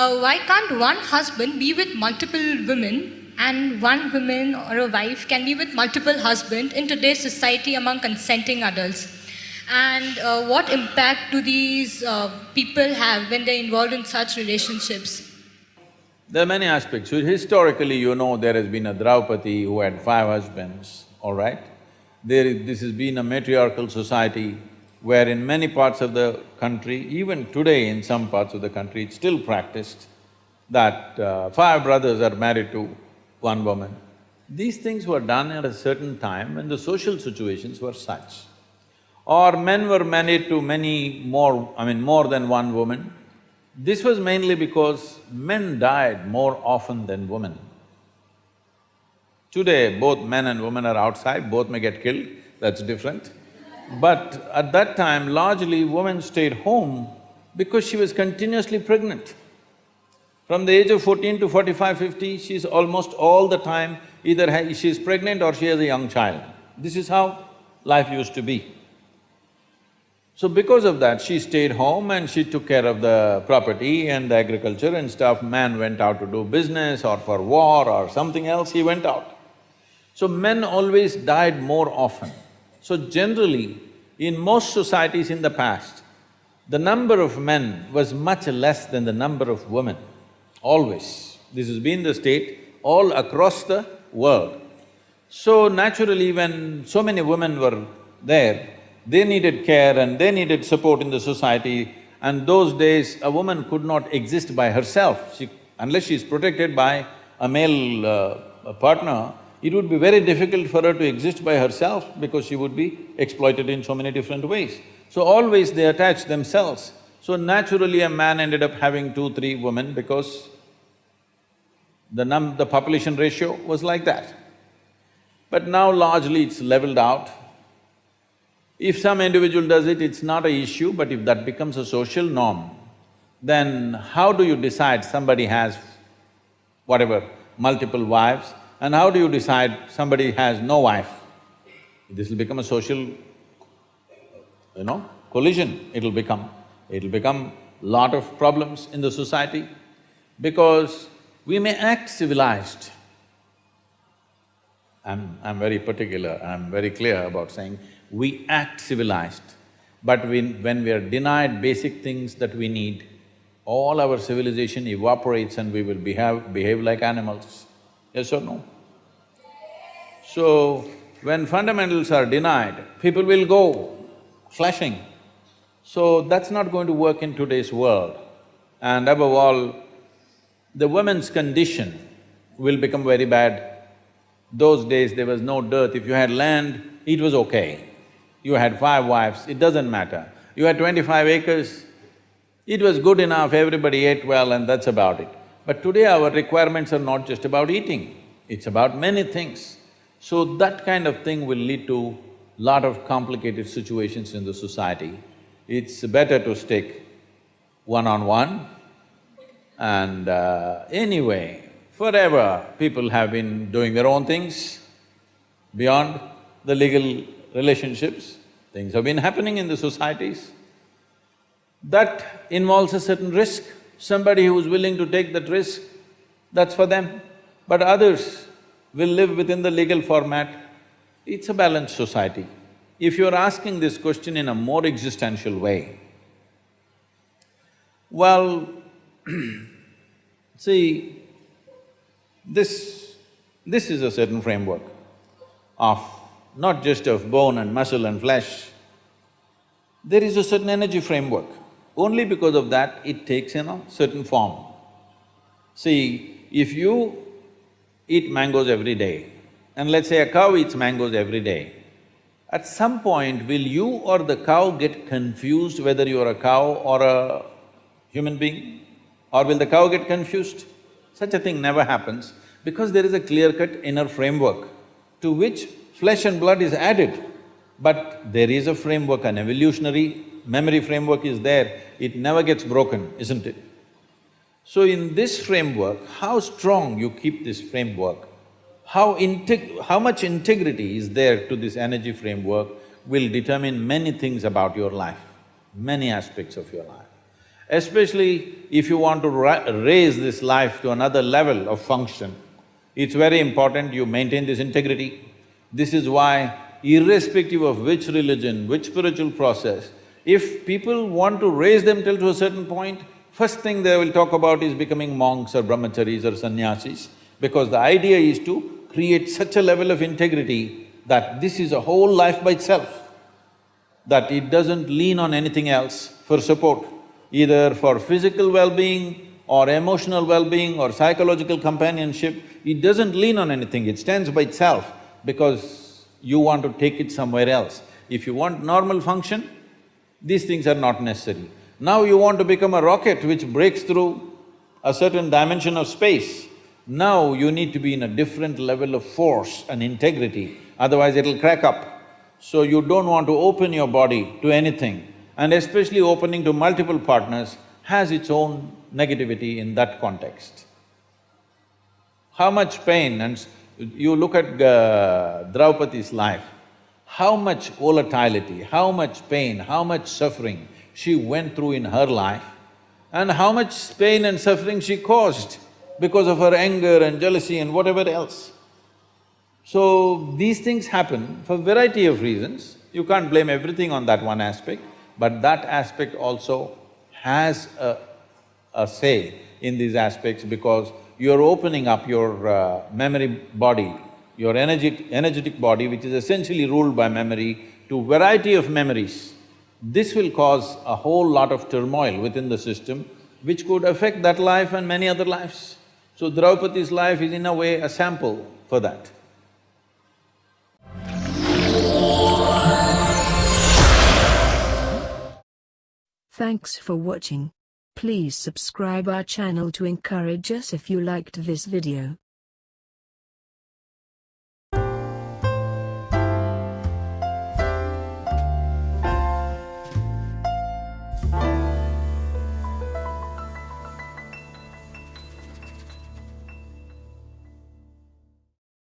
Why can't one husband be with multiple women and one woman or a wife can be with multiple husbands in today's society among consenting adults? And what impact do these people have when they're involved in such relationships? There are many aspects. So historically, you know, there has been a Draupadi who had 5 husbands, all right? This has been a matriarchal society where in many parts of the country, even today in some parts of the country, it's still practiced that 5 brothers are married to one woman. These things were done at a certain time when the social situations were such. Or men were married to many more, more than one woman. This was mainly because men died more often than women. Today, both men and women are outside, both may get killed, that's different. But at that time, largely women stayed home because she was continuously pregnant. From the age of 14 to 45, 50, she's almost all the time either she's pregnant or she has a young child. This is how life used to be. So because of that, she stayed home and she took care of the property and the agriculture and stuff. Man went out to do business or for war or something else, he went out. So men always died more often. So generally, in most societies in the past, the number of men was much less than the number of women, always. This has been the state all across the world. So naturally, when so many women were there, they needed care and they needed support in the society, and those days a woman could not exist by herself. Unless she is protected by a male partner, it would be very difficult for her to exist by herself because she would be exploited in so many different ways. So always they attached themselves. So naturally a man ended up having 2, 3 women because the population ratio was like that. But now largely it's leveled out. If some individual does it, it's not an issue, but if that becomes a social norm, then how do you decide somebody has whatever, multiple wives, and how do you decide somebody has no wife? This will become a social, collision, it'll become lot of problems in the society because we may act civilized. I'm very particular, I'm very clear about saying we act civilized, but when we are denied basic things that we need, all our civilization evaporates and we will behave like animals. Yes or no? So, when fundamentals are denied, people will go flashing. So that's not going to work in today's world. And above all, the women's condition will become very bad. Those days there was no dearth, if you had land, it was okay. You had 5 wives, it doesn't matter. You had 25 acres, it was good enough, everybody ate well and that's about it. But today our requirements are not just about eating, it's about many things. So that kind of thing will lead to lot of complicated situations in the society. It's better to stick one-on-one and anyway, forever people have been doing their own things beyond the legal relationships, things have been happening in the societies. That involves a certain risk. Somebody who is willing to take that risk, that's for them. But others will live within the legal format. It's a balanced society. If you're asking this question in a more existential way, well, see, this is a certain framework of not just of bone and muscle and flesh, there is a certain energy framework. Only because of that, it takes certain form. See, if you eat mangoes every day, and let's say a cow eats mangoes every day, at some point will you or the cow get confused whether you're a cow or a human being? Or will the cow get confused? Such a thing never happens because there is a clear-cut inner framework to which flesh and blood is added. But there is a framework, an evolutionary memory framework is there, it never gets broken, isn't it? So in this framework, how strong you keep this framework, how much integrity is there to this energy framework will determine many things about your life, many aspects of your life. Especially if you want to raise this life to another level of function, it's very important you maintain this integrity. This is why, irrespective of which religion, which spiritual process, if people want to raise themselves to a certain point, first thing they will talk about is becoming monks or brahmacharis or sannyasis, because the idea is to create such a level of integrity that this is a whole life by itself, that it doesn't lean on anything else for support, either for physical well-being or emotional well-being or psychological companionship. It doesn't lean on anything, it stands by itself because you want to take it somewhere else. If you want normal function, these things are not necessary. Now you want to become a rocket which breaks through a certain dimension of space. Now you need to be in a different level of force and integrity, otherwise it'll crack up. So you don't want to open your body to anything, and especially opening to multiple partners has its own negativity in that context. How much pain, and you look at Draupadi's life, how much volatility, how much pain, how much suffering she went through in her life, and how much pain and suffering she caused because of her anger and jealousy and whatever else. So, these things happen for variety of reasons. You can't blame everything on that one aspect, but that aspect also has a say in these aspects, because you're opening up your memory body, your energetic body, which is essentially ruled by memory, to variety of memories. This will cause a whole lot of turmoil within the system, which could affect that life and many other lives. So Draupadi's life is in a way a sample for that. Thanks for watching. Please subscribe our channel to encourage us if you liked this video.